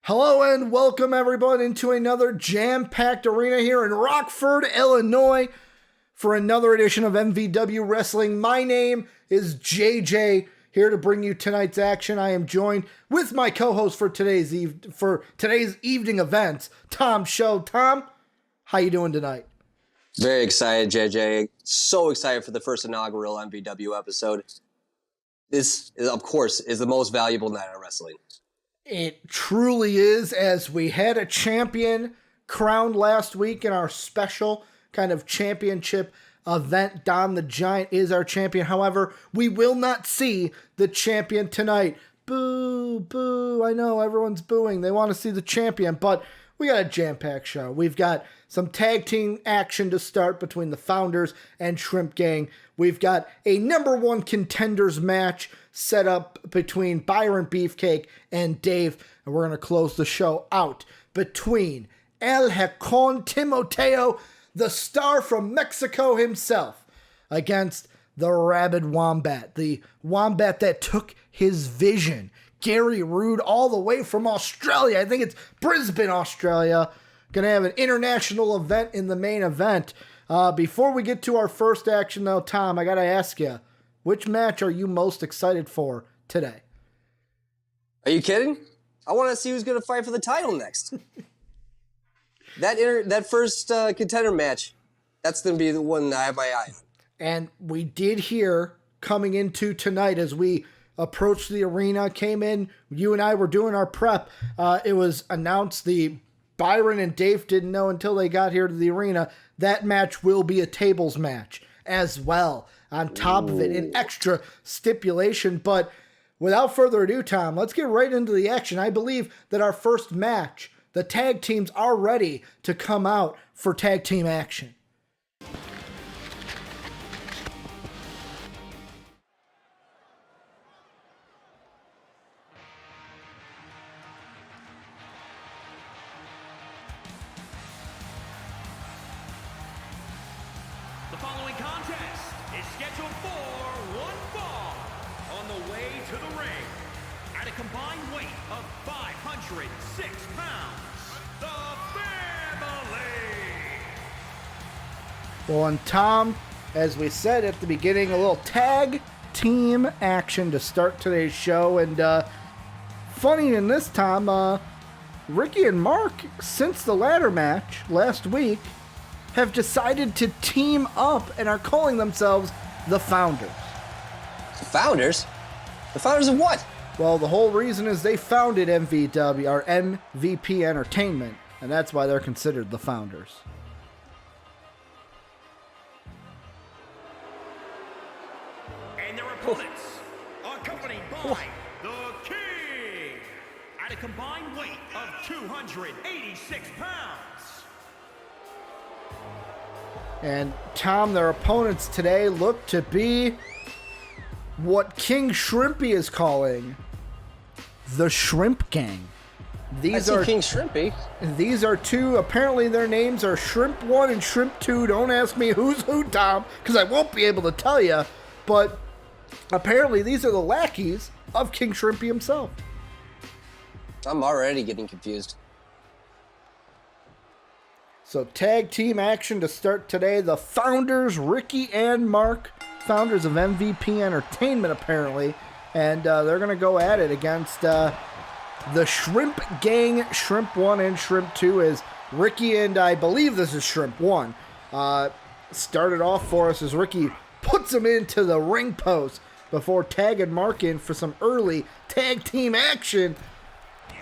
Hello and welcome everyone into another jam-packed arena here in Rockford, Illinois for another edition of MVW Wrestling. My name is JJ, here to bring you tonight's action. I am joined with my co-host for today's evening events, Tom Show. Tom, how you doing tonight? Very excited, JJ. So excited for the first inaugural MVW episode. This, of course, is the most valuable night of wrestling. It truly is, as we had a champion crowned last week in our special kind of championship event. Don the Giant is our champion. However, we will not see the champion tonight. Boo, boo. I know everyone's booing. They want to see the champion, but we got a jam-packed show. We've got some tag team action to start between the Founders and Shrimp Gang. We've got a number one contenders match set up between Byron Beefcake and Dafe. And we're going to close the show out between Halcon Timoteo, the star from Mexico himself, against the Rabid Wombat. The Wombat that took his vision, Gary Rude, all the way from Australia. I think it's Brisbane, Australia. Going to have an international event in the main event. Before we get to our first action, though, Tom, I got to ask you, which match are you most excited for today? Are you kidding? I want to see who's going to fight for the title next. That first contender match, that's going to be the one I have my eye on. And we did hear coming into tonight as we approached the arena, came in, you and I were doing our prep. It was announced Byron and Dafe didn't know until they got here to the arena. That match will be a tables match as well. On top of it, an extra stipulation. But without further ado, Tom, let's get right into the action. I believe that our first match, the tag teams are ready to come out for tag team action. The following contest is scheduled for one fall. On the way to the ring, at a combined weight of 506 pounds, the family. Well, and Tom, as we said at the beginning, a little tag team action to start today's show. And funny in this, Tom, Ricky and Mark, since the ladder match last week, have decided to team up and are calling themselves the Founders. The Founders? The Founders of what? Well, the whole reason is they founded MVW, or MVP Entertainment, and that's why they're considered the Founders. And their opponents, accompanied by the King, at a combined weight of 286 pounds. And Tom, their opponents today look to be what King Shrimpy is calling the Shrimp Gang. These are King Shrimpy. These are two, apparently their names are Shrimp 1 and Shrimp 2. Don't ask me who's who, Tom, because I won't be able to tell you. But apparently these are the lackeys of King Shrimpy himself. I'm already getting confused. So tag team action to start today. The Founders, Ricky and Mark, founders of MVP Entertainment apparently, and they're going to go at it against the Shrimp Gang, Shrimp 1 and Shrimp 2, as Ricky and I believe this is Shrimp 1, started off for us as Ricky puts him into the ring post before tagging Mark in for some early tag team action.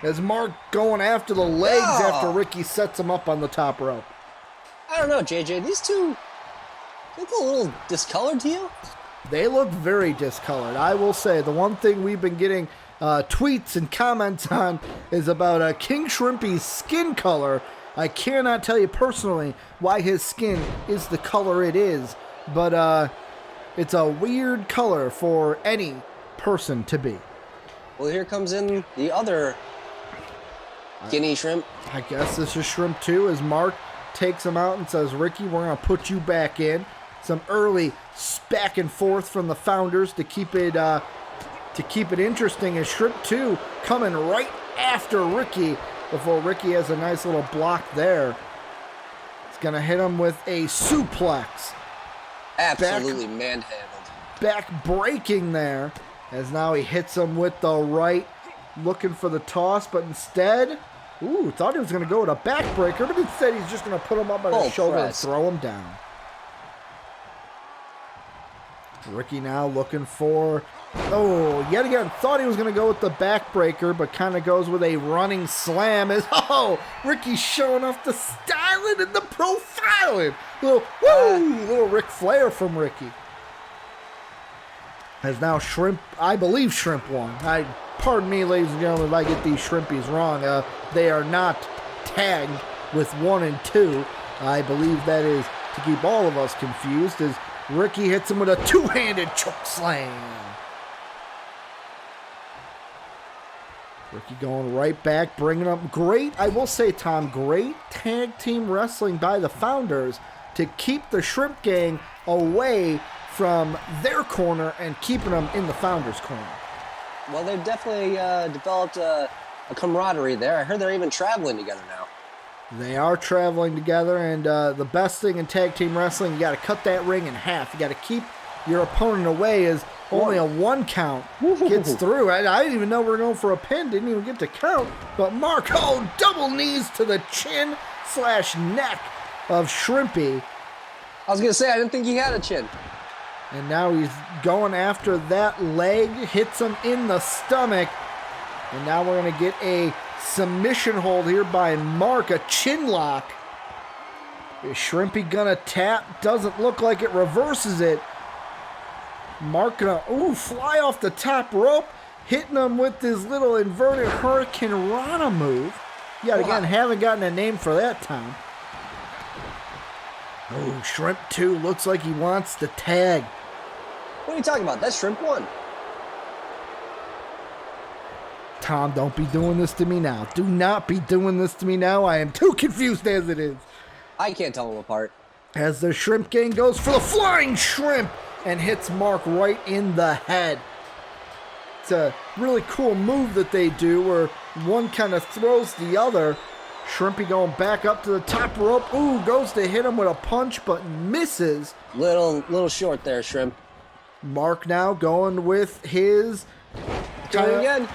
As Mark going after the legs after Ricky sets him up on the top rope. I don't know, JJ. These two look a little discolored to you? They look very discolored. I will say the one thing we've been getting tweets and comments on is about King Shrimpy's skin color. I cannot tell you personally why his skin is the color it is, but it's a weird color for any person to be. Well, here comes in the other Guinea shrimp. I guess this is Shrimp 2 as Mark takes him out and says, Ricky, we're going to put you back in. Some early back and forth from the Founders to keep it interesting as Shrimp 2 coming right after Ricky before Ricky has a nice little block there. He's going to hit him with a suplex. Absolutely manhandled. Back breaking there, as now he hits him with the right, looking for the toss, but instead, thought he was going to go with a backbreaker, but instead he's just going to put him up on his shoulder and throw him down. Ricky now looking for, yet again, thought he was going to go with the backbreaker, but kind of goes with a running slam. Ricky's showing off the styling and the profiling. Little Ric Flair from Ricky. As now I believe Shrimp won. Pardon me, ladies and gentlemen, if I get these Shrimpies wrong. They are not tagged with 1 and 2. I believe that is to keep all of us confused, as Ricky hits him with a two-handed choke slam. Ricky going right back, bringing up great, I will say, Tom, great tag team wrestling by the Founders to keep the Shrimp Gang away from their corner and keeping them in the Founders' corner. Well, they've definitely developed a camaraderie there. I heard they're even traveling together now. They are traveling together, and the best thing in tag team wrestling, you got to cut that ring in half. You got to keep your opponent away, as only a 1 count gets through. I didn't even know we were going for a pin. Didn't even get to count. But Mark, double knees to the chin/neck of Shrimpy. I was going to say, I didn't think he had a chin. And now he's going after that leg, hits him in the stomach. And now we're going to get a submission hold here by Mark, a chin lock. Is Shrimpy gonna tap? Doesn't look like it. Reverses it. Mark gonna, fly off the top rope, hitting him with this little inverted Hurricane Rana move. Yet again, haven't gotten a name for that time. Shrimp 2 looks like he wants the tag. What are you talking about? That's Shrimp 1. Tom, don't be doing this to me now. Do not be doing this to me now. I am too confused as it is. I can't tell them apart. As the Shrimp Gang goes for the flying shrimp and hits Mark right in the head. It's a really cool move that they do where one kind of throws the other. Shrimpy going back up to the top rope. Goes to hit him with a punch but misses. Little short there, Shrimp. Mark now going with his... Doing it again.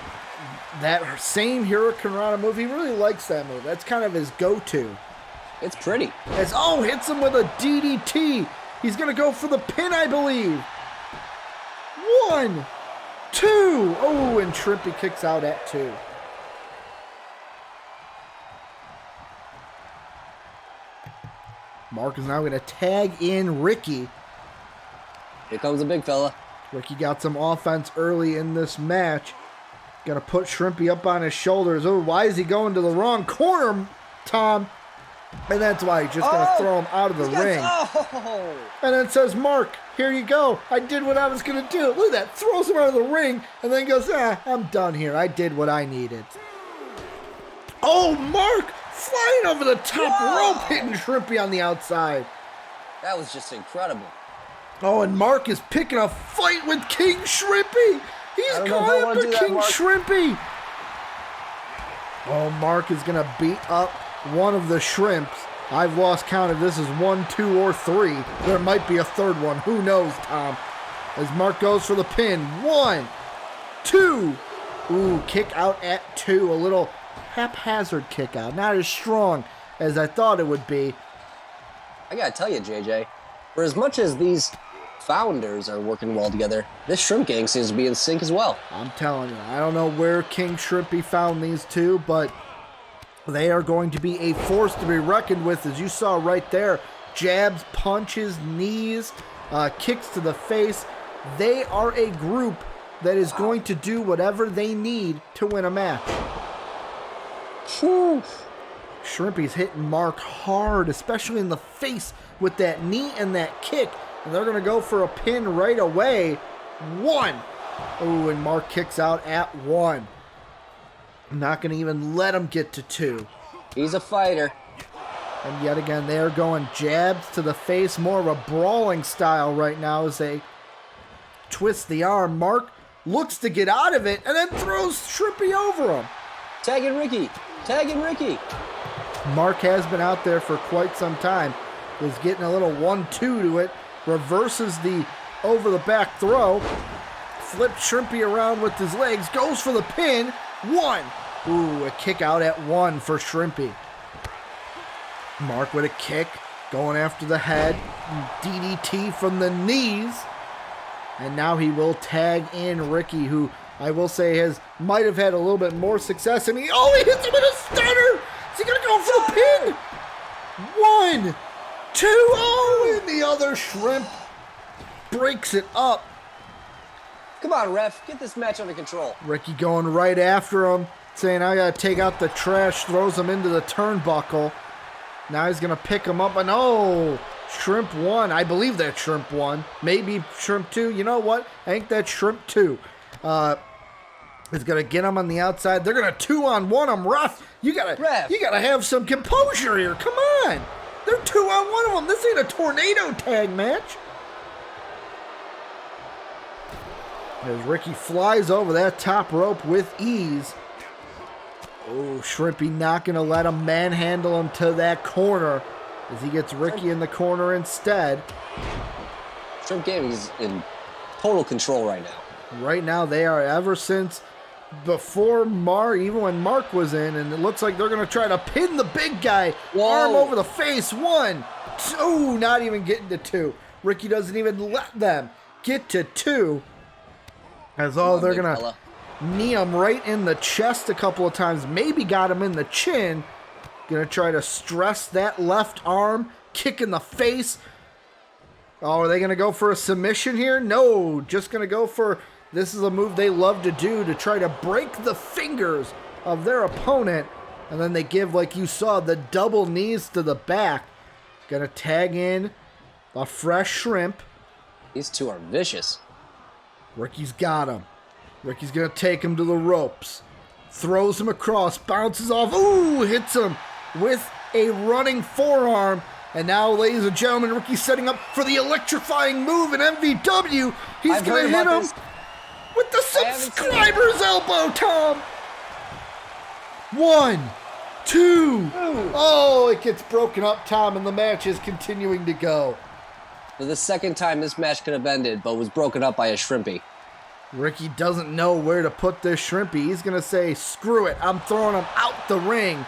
That same Hurricane Rana move. He really likes that move. That's kind of his go-to. It's pretty. As hits him with a DDT. He's going to go for the pin, I believe. 1, 2. And Shrimpy kicks out at 2. Mark is now going to tag in Ricky. Here comes the big fella. Ricky got some offense early in this match. Gonna put Shrimpy up on his shoulders. Why is he going to the wrong corner, Tom? And that's why he's just gonna throw him out of the ring. And then says, Mark, here you go. I did what I was gonna do. Look at that. Throws him out of the ring and then goes, I'm done here. I did what I needed. Mark flying over the top rope, hitting Shrimpy on the outside. That was just incredible. And Mark is picking a fight with King Shrimpy. He's going up to King Shrimpy. Mark is going to beat up one of the Shrimps. I've lost count if this is 1, 2, or 3. There might be a third one. Who knows, Tom? As Mark goes for the pin. 1, 2. Kick out at 2. A little haphazard kick out. Not as strong as I thought it would be. I got to tell you, JJ, for as much as these Founders are working well together, this Shrimp Gang seems to be in sync as well. I'm telling you, I don't know where King Shrimpy found these two, but they are going to be a force to be reckoned with, as you saw right there. Jabs, punches, knees, kicks to the face. They are a group that is going to do whatever they need to win a match. Shrimpy's hitting Mark hard, especially in the face with that knee and that kick. And they're going to go for a pin right away. 1. And Mark kicks out at 1. I'm not going to even let him get to 2. He's a fighter. And yet again, they're going jabs to the face. More of a brawling style right now as they twist the arm. Mark looks to get out of it and then throws Shrimpy over him. Tagging Ricky. Tagging Ricky. Mark has been out there for quite some time. Was getting a little 1-2 to it. Reverses the over-the-back throw. Flips Shrimpy around with his legs. Goes for the pin. 1. Ooh, a kick out at 1 for Shrimpy. Mark with a kick. Going after the head. DDT from the knees. And now he will tag in Ricky, who I will say might have had a little bit more success. And he hits him with a stunner. Is he going to go for the pin? 1, 2, and the other Shrimp breaks it up. Come on, ref. Get this match under control. Ricky going right after him, saying, I got to take out the trash, throws him into the turnbuckle. Now he's going to pick him up, and Shrimp 1. I believe that's Shrimp 1. Maybe Shrimp 2. You know what? I think that's Shrimp 2. Is going to get him on the outside. They're going to 2-on-1 him. Ref, you got to have some composure here. Come on. They're 2-on-1 of them. This ain't a tornado tag match. As Ricky flies over that top rope with ease. Oh, Shrimpy not going to let him manhandle him to that corner as he gets Ricky in the corner instead. Shrimp Gaming is in total control right now. Right now they are, ever since before Mark, even when Mark was in, and it looks like they're going to try to pin the big guy. Whoa. Arm over the face. 1, 2, not even getting to 2. Ricky doesn't even let them get to 2. As they're going to knee him right in the chest a couple of times. Maybe got him in the chin. Going to try to stress that left arm. Kick in the face. Are they going to go for a submission here? No, just going to go for, this is a move they love to do to try to break the fingers of their opponent. And then they give, like you saw, the double knees to the back. Going to tag in a fresh Shrimp. These two are vicious. Ricky's got him. Ricky's going to take him to the ropes. Throws him across, bounces off. Ooh, hits him with a running forearm. And now, ladies and gentlemen, Ricky's setting up for the electrifying move in MVW. He's going to hit him with the subscriber's elbow, Tom. 1, 2. Oh, it gets broken up, Tom, and the match is continuing to go. For the second time this match could have ended, but was broken up by a Shrimpy. Ricky doesn't know where to put this Shrimpy. He's going to say, screw it. I'm throwing him out the ring.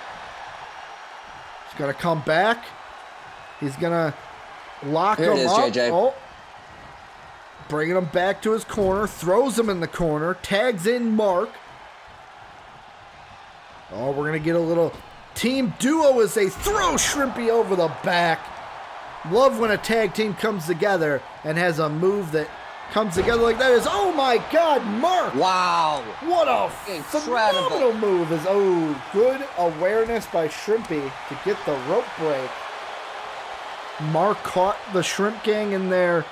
He's going to come back. He's going to lock him up. Here it is, JJ. Oh. Bringing him back to his corner. Throws him in the corner. Tags in Mark. Oh, we're going to get a little team duo as they throw Shrimpy over the back. Love when a tag team comes together and has a move that comes together like that. Oh my God, Mark! Wow! What a phenomenal move! Good awareness by Shrimpy to get the rope break. Mark caught the Shrimp Gang in their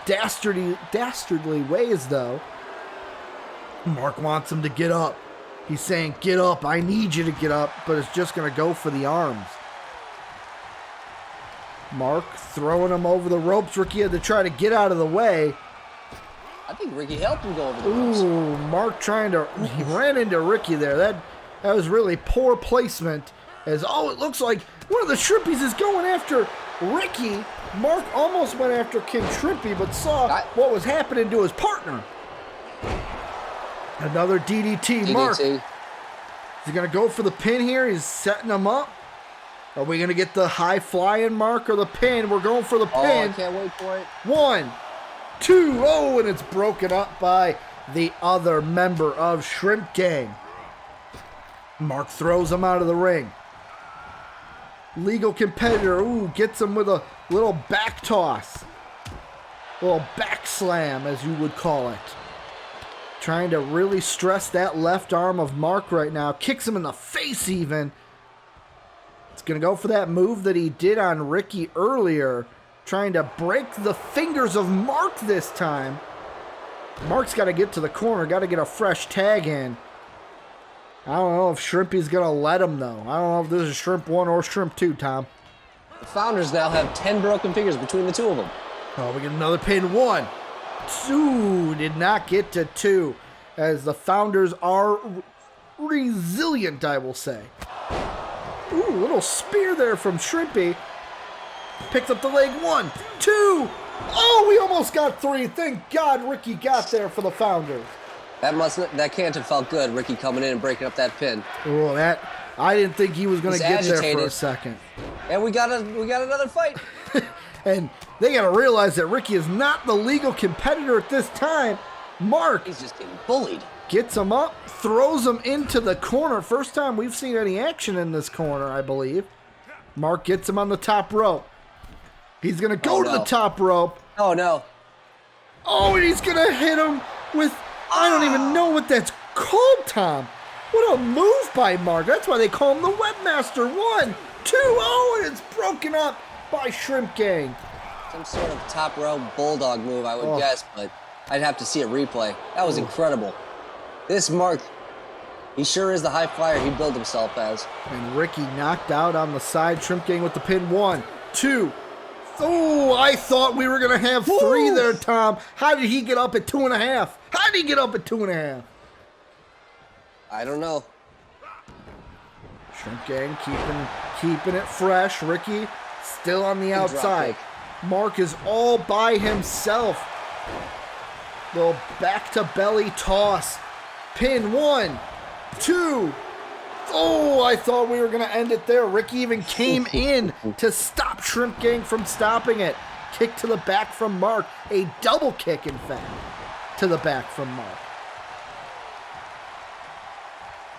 dastardly ways, though. Mark wants him to get up. He's saying, "Get up! I need you to get up," but it's just going to go for the arms. Mark throwing him over the ropes. Ricky had to try to get out of the way. I think Ricky helped him go over the ropes. Ooh, Mark he ran into Ricky there. That was really poor placement. As it looks like one of the Shrimpies is going after Ricky. Mark almost went after King Shrimpy, but saw what was happening to his partner. Another DDT. Mark, is he going to go for the pin here? He's setting him up. Are we going to get the high flying Mark or the pin? We're going for the pin. I can't wait for it. 1, 2. Oh, and it's broken up by the other member of Shrimp Gang. Mark throws him out of the ring. Legal competitor, gets him with a little back toss. A little back slam, as you would call it. Trying to really stress that left arm of Mark right now. Kicks him in the face even. It's going to go for that move that he did on Ricky earlier. Trying to break the fingers of Mark this time. Mark's got to get to the corner. Got to get a fresh tag in. I don't know if Shrimpy's going to let him, though. I don't know if this is Shrimp 1 or Shrimp 2, Tom. The Founders now have 10 broken fingers between the two of them. Oh, we get another pin. 1, 2. Did not get to 2. As the Founders are resilient, I will say. Ooh, little spear there from Shrimpy. Picks up the leg. 1, 2. Oh, we almost got 3. Thank God Ricky got there for the Founders. That can't have felt good, Ricky coming in and breaking up that pin. Oh, I didn't think he was going to get agitated. there for a second. And we got another fight. And they got to realize that Ricky is not the legal competitor at this time. Mark, he's just getting bullied. Gets him up, throws him into the corner. First time we've seen any action in this corner, I believe. Mark gets him on the top rope. He's going to go to the top rope. Oh, no. Oh, and he's going to hit him with, I don't even know what that's called, Tom. What a move by Mark. That's why they call him the Webmaster. 1, 2, oh, and it's broken up by Shrimp Gang. Some sort of top rope bulldog move, I would guess, but I'd have to see a replay. That was incredible. This Mark, he sure is the high flyer he billed himself as. And Ricky knocked out on the side. Shrimp Gang with the pin. 1, 2. Oh, I thought we were going to have 3 there, Tom. How did he get up at 2.5? How did he get up at 2.5? I don't know. Shrimp Gang keeping it fresh. Ricky still on the outside. Mark is all by himself. Little back to belly toss. Pin. 1, 2. Oh, I thought we were going to end it there. Ricky even came in to stop Shrimp Gang from stopping it. Kick to the back from Mark. A double kick, in fact, to the back from Mark.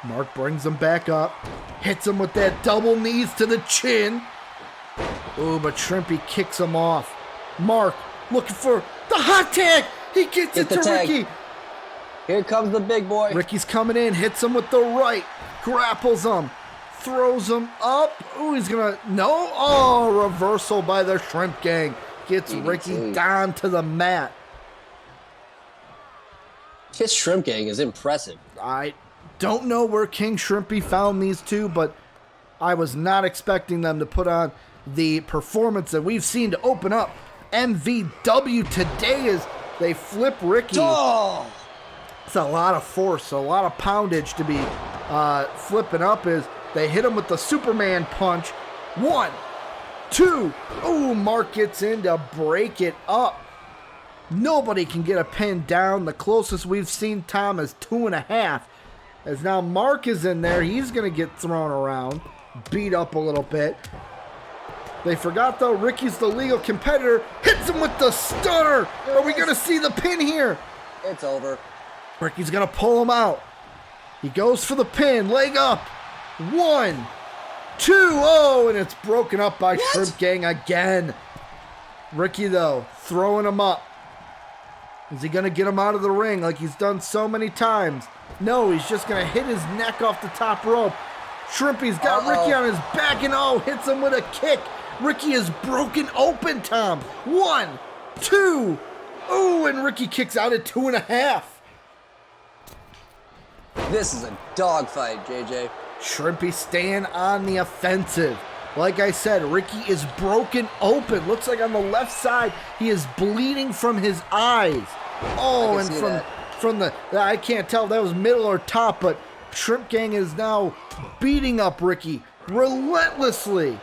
Mark brings him back up. Hits him with that double knees to the chin. Ooh, but Shrimpy kicks him off. Mark looking for the hot tag. He gets it to Ricky. Here comes the big boy. Ricky's coming in. Hits him with the right. Grapples him. Throws him up. Ooh, he's going to... No. Oh, reversal by the Shrimp Gang. Gets Ricky down to the mat. This Shrimp Gang is impressive. I don't know where King Shrimpy found these two, but I was not expecting them to put on the performance that we've seen to open up MVW today as they flip Ricky. Oh! It's a lot of force, a lot of poundage to be flipping up as they hit him with the Superman punch. 1, 2. Ooh, Mark gets in to break it up. Nobody can get a pin down. The closest we've seen, Tom, is 2.5. As now Mark is in there. He's going to get thrown around, beat up a little bit. They forgot, though, Ricky's the legal competitor. Hits him with the stunner. Are we going to see the pin here? It's over. Ricky's going to pull him out. He goes for the pin. Leg up. 1, 2. Oh, and it's broken up by Shrimp Gang again. Ricky, though, throwing him up. Is he going to get him out of the ring like he's done so many times? No, he's just going to hit his neck off the top rope. Shrimpy's got Ricky on his back and hits him with a kick. Ricky is broken open, Tom. 1, 2. Ooh, and Ricky kicks out at 2.5. This is a dogfight, JJ. Shrimpy staying on the offensive. Like I said, Ricky is broken open. Looks like on the left side, he is bleeding from his eyes. Oh, and from the, I can't tell if that was middle or top, but Shrimp Gang is now beating up Ricky relentlessly.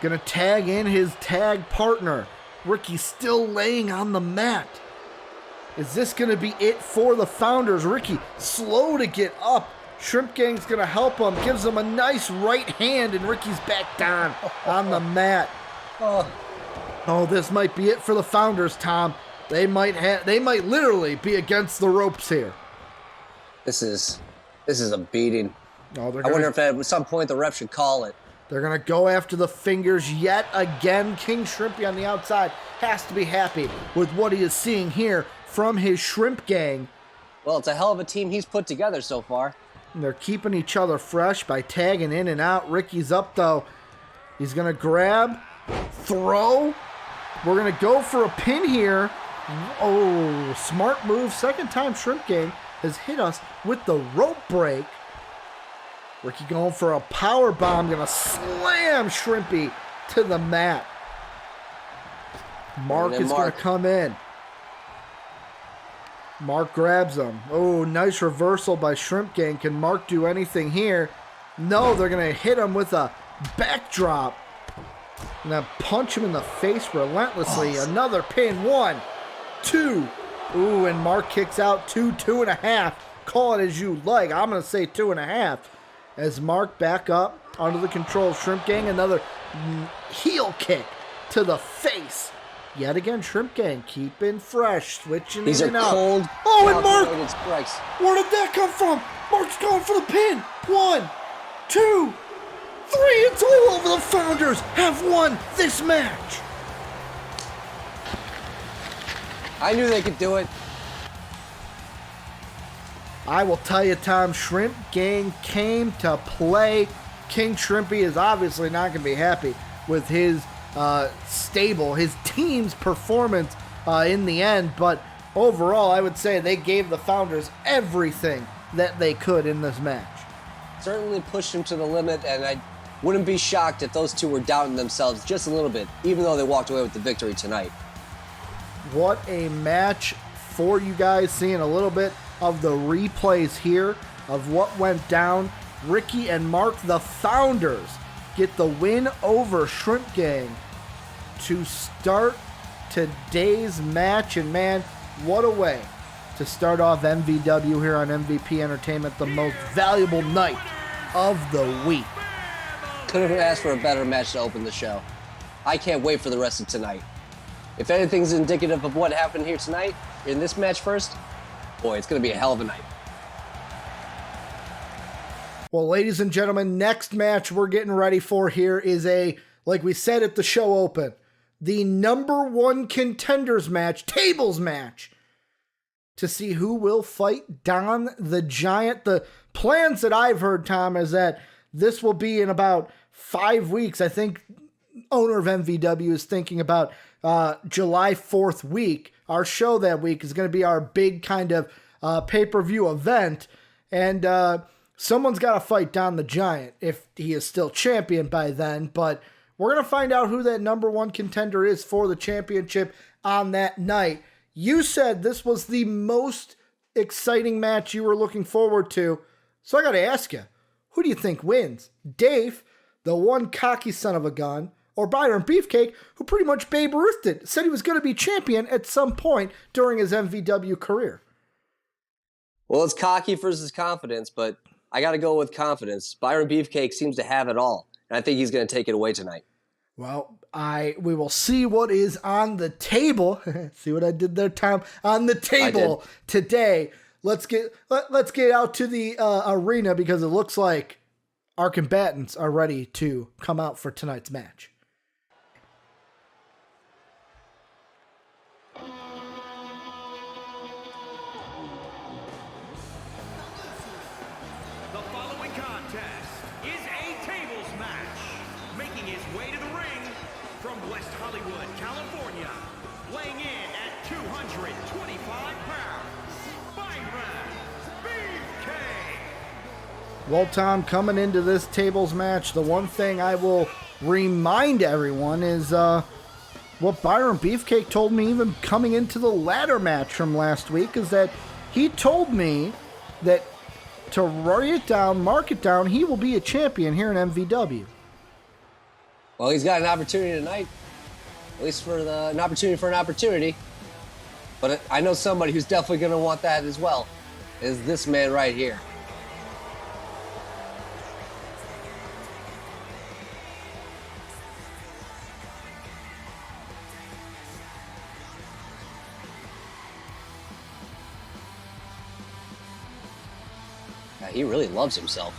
Gonna tag in his tag partner. Ricky still laying on the mat. Is this gonna be it for the Founders? Ricky slow to get up. Shrimp Gang's gonna help him, gives him a nice right hand, and Ricky's back down on the mat. Oh, this might be it for the Founders, Tom. They might literally be against the ropes here. This is a beating. Oh, I wonder if at some point the ref should call it. They're going to go after the fingers yet again. King Shrimpy on the outside has to be happy with what he is seeing here from his Shrimp Gang. Well, it's a hell of a team he's put together so far. And they're keeping each other fresh by tagging in and out. Ricky's up, though. He's going to grab, throw. We're going to go for a pin here. Oh, smart move. Second time Shrimp Gang has hit us with the rope break. Ricky going for a power bomb, gonna slam Shrimpy to the mat. Mark is gonna come in. Mark grabs him. Oh, nice reversal by Shrimp Gang. Can Mark do anything here? No, they're going to hit him with a backdrop. And then punch him in the face relentlessly. Another pin. 1, 2. Ooh, and Mark kicks out 2, 2.5. Call it as you like. I'm going to say 2.5. As Mark back up under the control of Shrimp Gang. Another heel kick to the face. Yet again, Shrimp Gang keeping fresh, switching These in are and out. cold, Oh, and Mark! calculated strikes. Where did that come from? Mark's going for the pin. 1, 2, 3. It's all over. The Founders have won this match. I knew they could do it. I will tell you, Tom, Shrimp Gang came to play. King Shrimpy is obviously not going to be happy with his stable, his team's performance in the end, but overall, I would say they gave the Founders everything that they could in this match. Certainly pushed him to the limit, and I wouldn't be shocked if those two were doubting themselves just a little bit, even though they walked away with the victory tonight. What a match for you guys, seeing a little bit of the replays here of what went down. Ricky and Mark, the Founders, get the win over Shrimp Gang to start today's match. And man, what a way to start off MVW here on MVP Entertainment, the most valuable night of the week. Couldn't have asked for a better match to open the show. I can't wait for the rest of tonight. If anything's indicative of what happened here tonight, in this match first, boy, it's going to be a hell of a night. Well, ladies and gentlemen, next match we're getting ready for here is like we said at the show open, the number 1 contenders match, tables match, to see who will fight Don the Giant. The plans that I've heard, Tom, is that this will be in about 5 weeks. I think owner of MVW is thinking about July 4th week. Our show that week is going to be our big kind of pay-per-view event. And someone's got to fight Don the Giant if he is still champion by then. But we're going to find out who that number 1 contender is for the championship on that night. You said this was the most exciting match you were looking forward to. So I got to ask you, who do you think wins? Dafe, the one cocky son of a gun, or Byron Beefcake, who pretty much Babe Ruthed it, said he was going to be champion at some point during his MVW career? Well, it's cocky versus confidence, but I got to go with confidence. Byron Beefcake seems to have it all, and I think he's going to take it away tonight. Well, we will see what is on the table. See what I did there, Tom? On the table today. Let's get out to the arena because it looks like our combatants are ready to come out for tonight's match. The following contest is a tables match. Making his way to the ring from West Hollywood, California, weighing in at 225 pounds, Byron Beefcake. Well, Tom, coming into this tables match, the one thing I will remind everyone is what Byron Beefcake told me even coming into the ladder match from last week, is that he told me that to write it down, mark it down, he will be a champion here in MVW. Well, he's got an opportunity tonight, at least for an opportunity for an opportunity. But I know somebody who's definitely going to want that as well, is this man right here. Yeah, he really loves himself.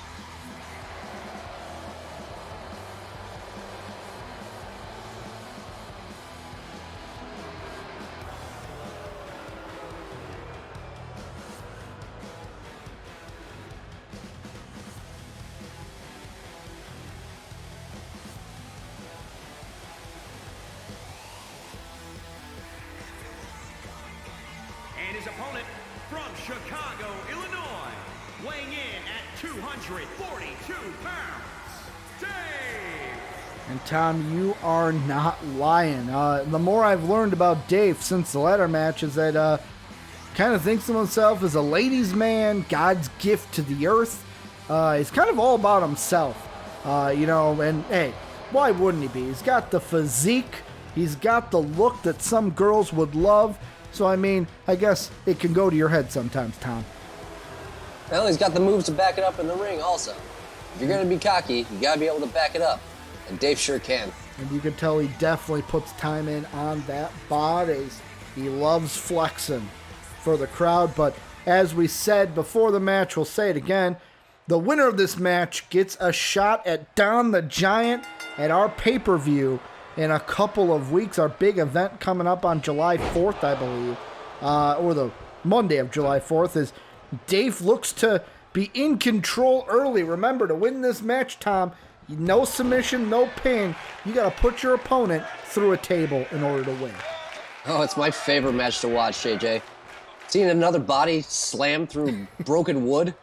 And his opponent from Chicago, Illinois, weighing in at 242 pounds, Dafe. And Tom, you are not lying. The more I've learned about Dave since the ladder match is that kind of thinks of himself as a ladies' man, God's gift to the earth. He's kind of all about himself, and hey, why wouldn't he be? He's got the physique. He's got the look that some girls would love. So, I mean, I guess it can go to your head sometimes, Tom. Well, he's got the moves to back it up in the ring also. If you're going to be cocky, you got to be able to back it up. And Dave sure can. And you can tell he definitely puts time in on that body. He loves flexing for the crowd. But as we said before the match, we'll say it again. The winner of this match gets a shot at Don the Giant at our pay-per-view in a couple of weeks. Our big event coming up on July 4th, I believe, or the Monday of July 4th, is Dave looks to be in control early. Remember, to win this match, Tom, no submission, no pin. You got to put your opponent through a table in order to win. Oh, it's my favorite match to watch, JJ. Seeing another body slam through broken wood,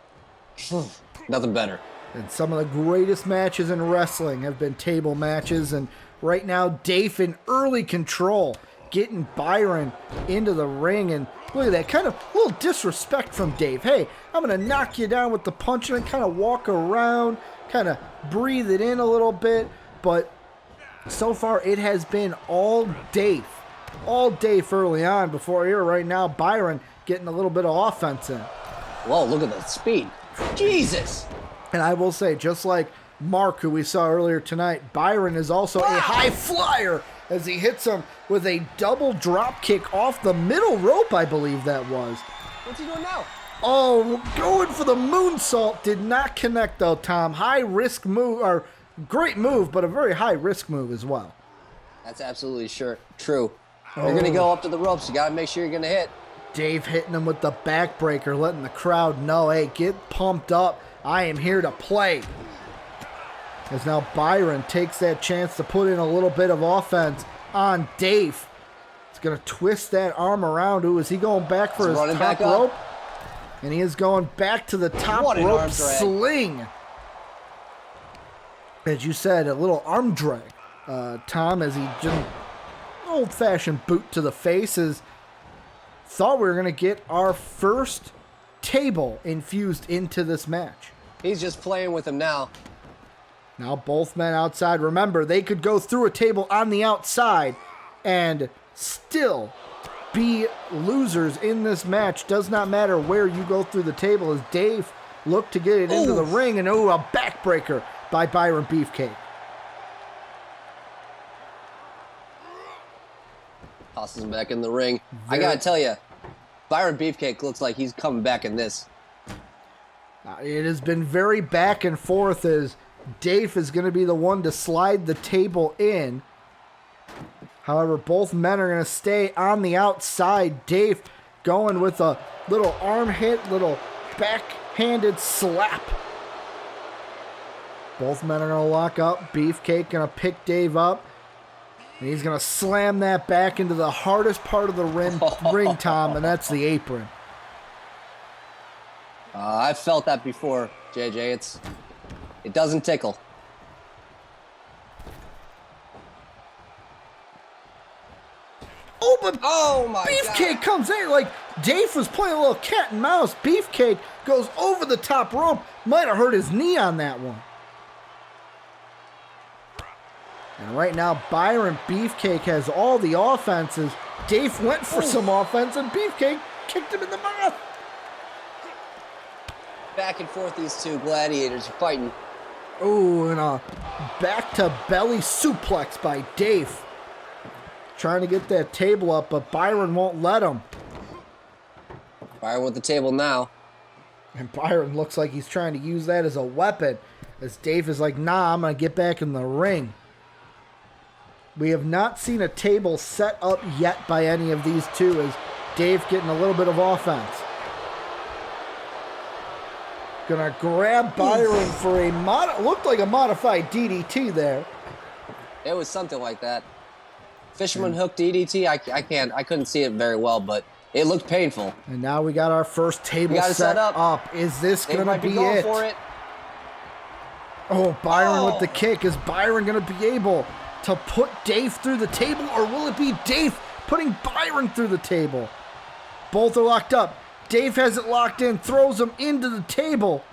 nothing better. And some of the greatest matches in wrestling have been table matches. And right now, Dafe in early control, getting Byron into the ring. And look at that, kind of a little disrespect from Dave. Hey, I'm going to knock you down with the punch and then kind of walk around, kind of breathe it in a little bit. But so far, it has been all Dave. All Dave early on before here right now, Byron getting a little bit of offense in. Whoa, look at the speed. Jesus! And I will say, just like Mark, who we saw earlier tonight, Byron is also a high flyer as he hits him with a double drop kick off the middle rope, I believe that was. What's he doing now? Oh, going for the moonsault. Did not connect, though, Tom. High risk move, or great move, but a very high risk move as well. That's absolutely true. You're going to go up to the ropes. You got to make sure you're going to hit. Dave hitting him with the backbreaker, letting the crowd know, hey, get pumped up. I am here to play. As now Byron takes that chance to put in a little bit of offense on Dave. He's going to twist that arm around. Ooh, is he going back for his top rope? And he is going back to the top rope sling. As you said, a little arm drag. Tom, as he just old-fashioned boot to the face, is thought we were going to get our first table infused into this match. He's just playing with him now. Now both men outside. Remember, they could go through a table on the outside and still be losers in this match. Does not matter where you go through the table, as Dave looked to get it into the ring, and a backbreaker by Byron Beefcake. Tosses him back in the ring. I gotta tell you, Byron Beefcake looks like he's coming back in this. It has been very back and forth, as Dave is going to be the one to slide the table in. However, both men are going to stay on the outside. Dave going with a little arm hit, little backhanded slap. Both men are going to lock up. Beefcake going to pick Dave up. And he's going to slam that back into the hardest part of the ring, Tom, and that's the apron. I've felt that before, JJ. It doesn't tickle. Oh, but my Beefcake God. comes in like Dave was playing a little cat and mouse. Beefcake goes over the top rope. Might have hurt his knee on that one. And right now, Byron Beefcake has all the offenses. Dave went for some offense, and Beefcake kicked him in the mouth. Back and forth, these two gladiators are fighting. Oh, and a back-to-belly suplex by Dave. Trying to get that table up, but Byron won't let him. Byron with the table now. And Byron looks like he's trying to use that as a weapon, as Dave is like, nah, I'm going to get back in the ring. We have not seen a table set up yet by any of these two, as Dave getting a little bit of offense. Gonna grab Byron for a looked like a modified DDT there. It was something like that. Fisherman hook DDT. I couldn't see it very well, but it looked painful. And now we got our first table set up. Is this gonna be it? For it? Oh, Byron with the kick. Is Byron gonna be able to put Dave through the table, or will it be Dave putting Byron through the table? Both are locked up. Dafe has it locked in, throws him into the table.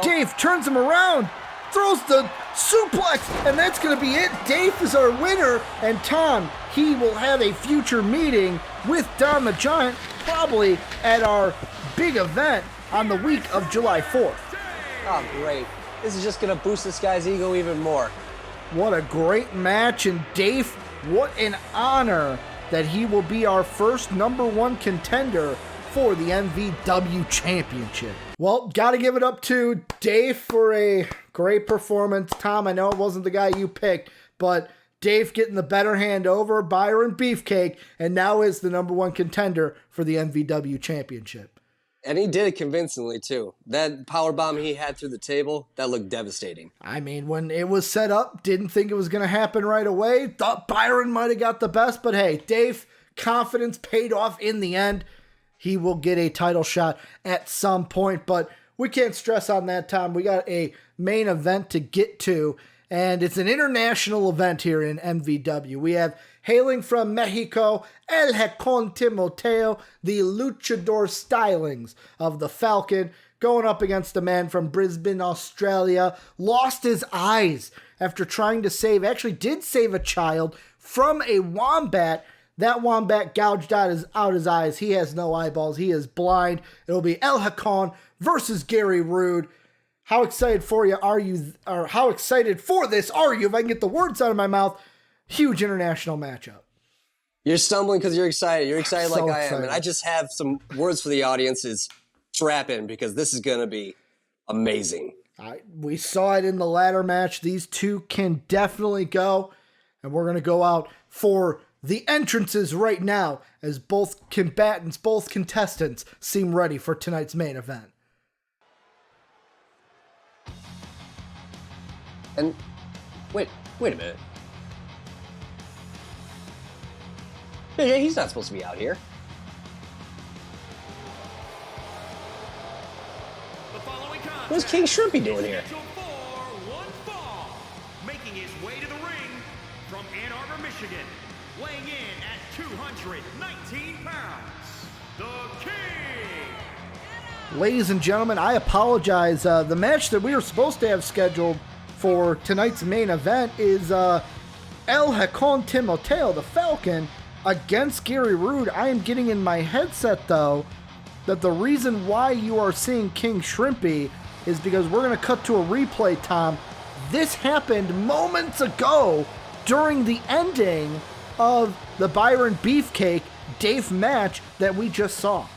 Dafe turns him around, throws the suplex, and that's going to be it. Dafe is our winner, and Tom, he will have a future meeting with Don the Giant, probably at our big event on the week of July 4th. Oh, great. This is just going to boost this guy's ego even more. What a great match, and Dafe, what an honor that he will be our first #1 contender for the MVW Championship. Well, got to give it up to Dafe for a great performance. Tom, I know it wasn't the guy you picked, but Dafe getting the better hand over Byron Beefcake, and now is the #1 contender for the MVW Championship. And he did it convincingly, too. That powerbomb he had through the table, that looked devastating. I mean, when it was set up, didn't think it was going to happen right away. Thought Byron might have got the best, but hey, Dave, confidence paid off in the end. He will get a title shot at some point, but we can't stress on that, Tom. We got a main event to get to, and it's an international event here in MVW. We have, hailing from Mexico, El Halcon Timoteo, the luchador stylings of the Falcon, going up against a man from Brisbane, Australia. Lost his eyes after trying to save, actually did save a child from a wombat. That wombat gouged out his eyes. He has no eyeballs. He is blind. It'll be El Halcon versus Gary Rude. How excited for you are you? Or how excited for this are you? If I can get the words out of my mouth. Huge international matchup. You're stumbling because you're excited. You're excited So like I am. excited. And I just have some words for the audience is strap in because this is going to be amazing. We saw it in the ladder match. These two can definitely go. And we're going to go out for the entrances right now as both combatants, both contestants seem ready for tonight's main event. And wait a minute. Yeah, he's not supposed to be out here. The following contest What's King Shrimpy doing here? scheduled for one fall. Making his way to the ring from Ann Arbor, Michigan, weighing in at 219 pounds, the King. Ladies and gentlemen, I apologize. The match that we were supposed to have scheduled for tonight's main event is El Halcon Timoteo, the Falcon, against Gary Rude. I am getting in my headset, though, that the reason why you are seeing King Shrimpy is because we're going to cut to a replay, Tom. This happened moments ago during the ending of the Byron Beefcake Dafe match that we just saw.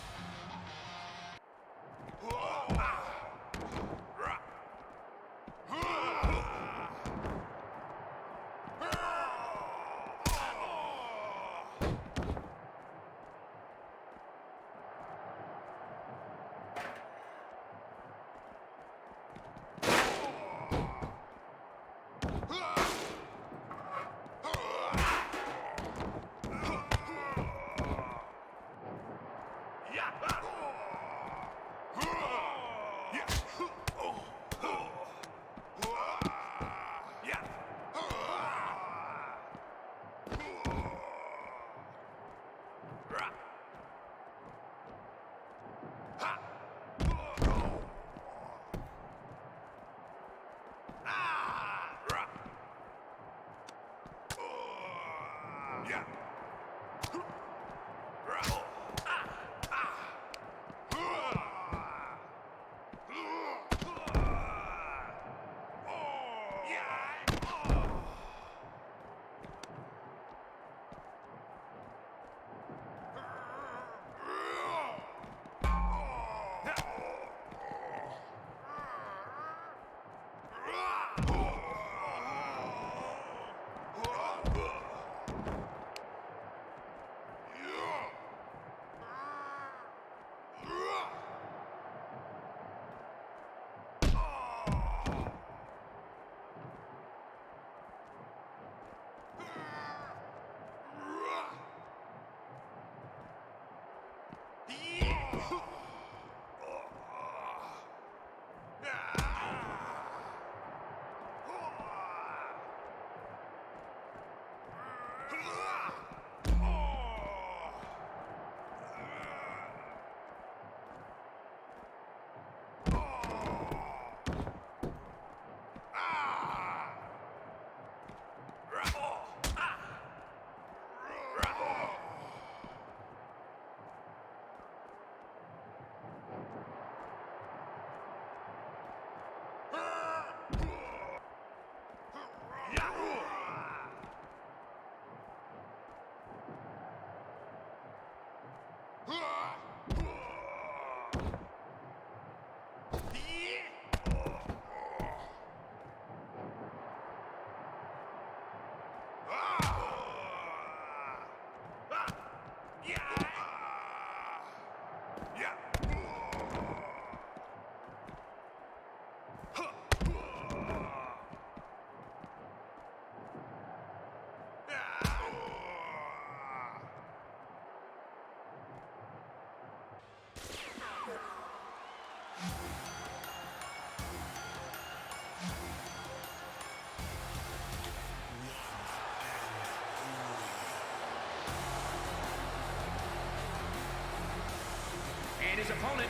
his opponent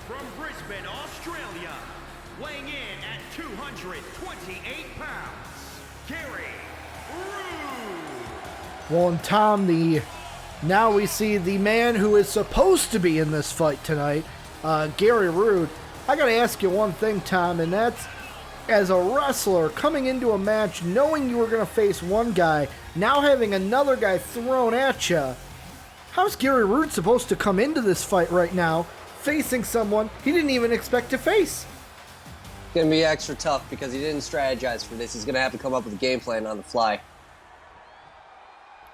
from Brisbane, Australia, weighing in at 228 pounds, Gary Rude. Well, and Tom, now we see the man who is supposed to be in this fight tonight, Gary Rude. I gotta ask you one thing, Tom, and that's, as a wrestler, coming into a match, knowing you were gonna face one guy, now having another guy thrown at you, how's Gary Rude supposed to come into this fight right now, facing someone he didn't even expect to face? It's going to be extra tough because he didn't strategize for this. He's going to have to come up with a game plan on the fly.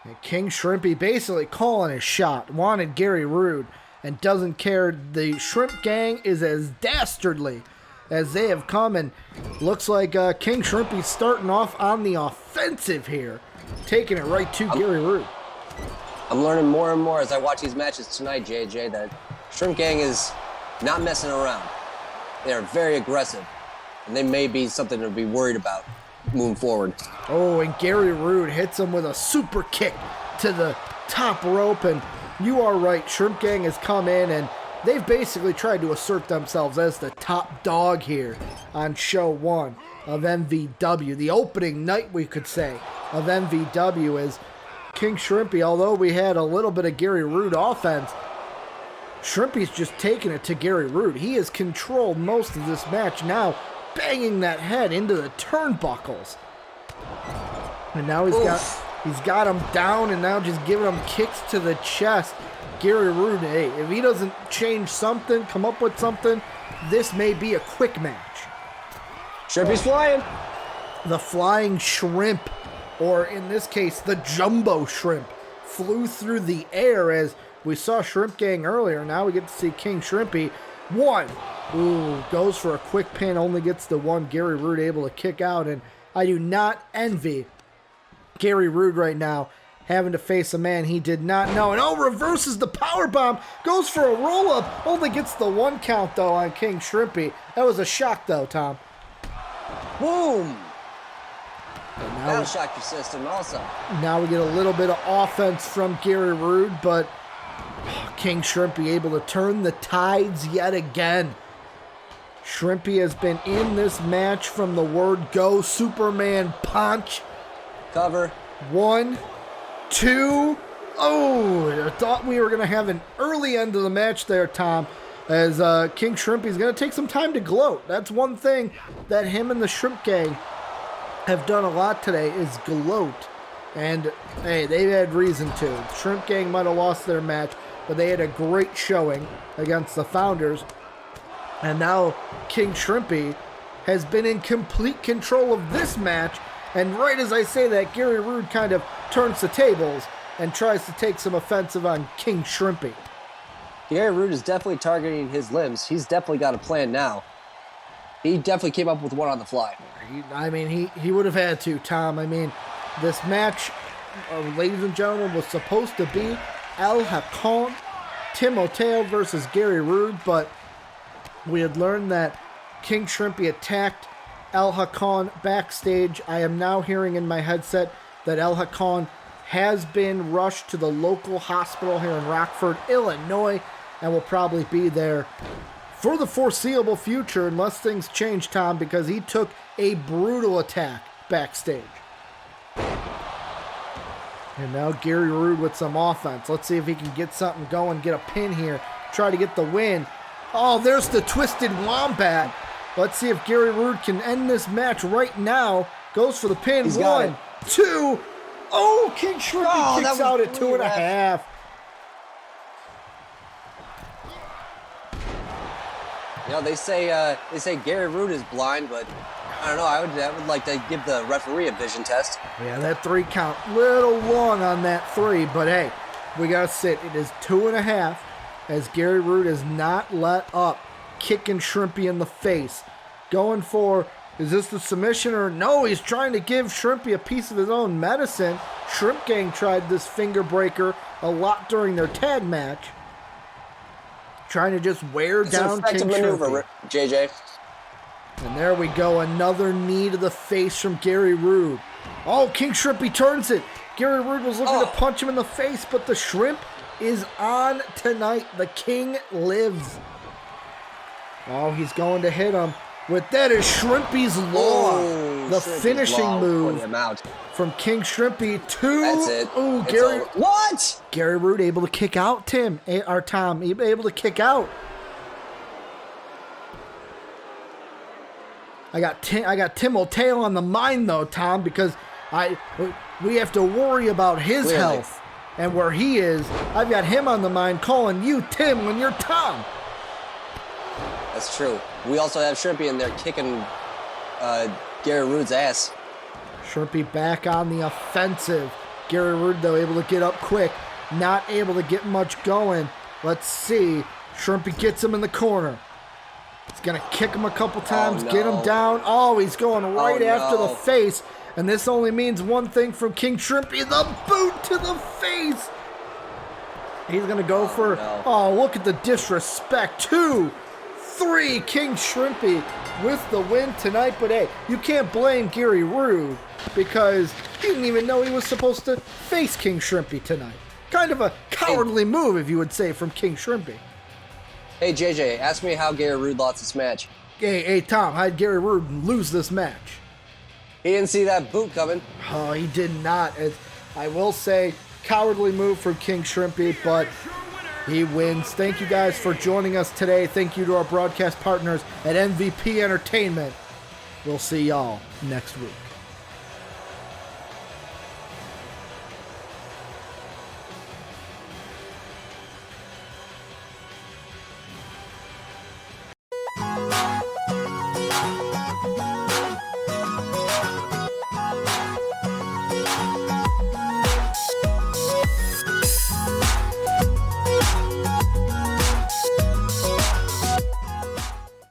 And King Shrimpy basically calling his shot, wanted Gary Rude, and doesn't care. The Shrimp Gang is as dastardly as they have come, and looks like King Shrimpy's starting off on the offensive here, taking it right to Gary Rude. I'm learning more and more as I watch these matches tonight, JJ, that Shrimp Gang is not messing around. They are very aggressive, and they may be something to be worried about moving forward. Oh, and Gary Rude hits him with a super kick to the top rope, and you are right, Shrimp Gang has come in, and they've basically tried to assert themselves as the top dog here on show 1 of MVW. The opening night, we could say, of MVW is King Shrimpy. Although we had a little bit of Gary Rude offense, Shrimpy's just taking it to Gary Rude. He has controlled most of this match now, banging that head into the turnbuckles. And now he's got him down, and now just giving him kicks to the chest. Gary Rude, hey, if he doesn't change something, come up with something, this may be a quick match. Shrimpy's flying. The flying shrimp, or in this case, the jumbo shrimp, flew through the air as we saw Shrimp Gang earlier. Now we get to see King Shrimpy. One. Ooh, goes for a quick pin, only gets the one. Gary Rude able to kick out, and I do not envy Gary Rude right now, having to face a man he did not know. And oh, reverses the powerbomb, goes for a roll-up, only gets the 1 count, though, on King Shrimpy. That was a shock, though, Tom. Boom! That'll shock your system also. Now we get a little bit of offense from Gary Rude, but King Shrimpy able to turn the tides yet again. Shrimpy has been in this match from the word go. Superman punch. Cover. 1, 2. Oh, I thought we were going to have an early end of the match there, Tom, as King Shrimpy's going to take some time to gloat. That's one thing that him and the Shrimp Gang have done a lot today, is gloat. And, hey, they had reason to. The Shrimp Gang might have lost their match, but they had a great showing against the Founders. And now King Shrimpy has been in complete control of this match. And right as I say that, Gary Rude kind of turns the tables and tries to take some offensive on King Shrimpy. Gary Rude is definitely targeting his limbs. He's definitely got a plan now. He definitely came up with one on the fly. He would have had to, Tom. I mean, this match, ladies and gentlemen, was supposed to be Halcon Timoteo versus Gary Rude, but we had learned that King Shrimpy attacked Halcon backstage. I am now hearing in my headset that Halcon has been rushed to the local hospital here in Rockford, Illinois, and will probably be there for the foreseeable future unless things change, Tom, because he took a brutal attack backstage. And now Gary Rude with some offense. Let's see if he can get something going, get a pin here, try to get the win. Oh, there's the twisted wombat. Let's see if Gary Rude can end this match right now. Goes for the pin. He's got 1, 2. Oh, King Shrimpy kicks out at 2.5. You know, they say Gary Rude is blind, but I don't know. I would like to give the referee a vision test. Yeah, that 3 count, little long on that 3, but hey, we gotta sit. It is 2.5, as Gary Rude has not let up, kicking Shrimpy in the face. Going for, is this the submission or no? He's trying to give Shrimpy a piece of his own medicine. Shrimp Gang tried this finger breaker a lot during their tag match, trying to just wear down King Shrimpy. Maneuver, JJ. And there we go, another knee to the face from Gary Rude. Oh, King Shrimpy turns it. Gary Rude was looking to punch him in the face, but the Shrimp is on tonight. The king lives. Oh, he's going to hit him. With that is Shrimpy's Law. Oh, The Shrimpy's finishing Law move put him out. from King Shrimpy to... That's it. Ooh, It's Gary... over. What? Gary Root able to kick out Tom, able to kick out. I got Timoteo on the mind though, Tom, because we have to worry about his Clearly. health and where he is. I've got him on the mind calling you Tim when you're Tom. That's true. We also have Shrimpy in there kicking Gary Root's ass. Shrimpy back on the offensive. Gary Root though able to get up quick, not able to get much going. Let's see. Shrimpy gets him in the corner. He's going to kick him a couple times, no. get him down. Oh, he's going right Oh, after no. the face. And this only means one thing from King Shrimpy, the boot to the face. He's going to go for, no. oh, look at the disrespect. 2, 3, King Shrimpy with the win tonight. But hey, you can't blame Gary Rude because he didn't even know he was supposed to face King Shrimpy tonight. Kind of a cowardly move, if you would say, from King Shrimpy. Hey, JJ, ask me how Gary Root lost this match. Hey, Tom, how'd Gary Rude lose this match? He didn't see that boot coming. Oh, he did not. I will say, cowardly move from King Shrimpy, but he wins. Thank you guys for joining us today. Thank you to our broadcast partners at MVP Entertainment. We'll see y'all next week.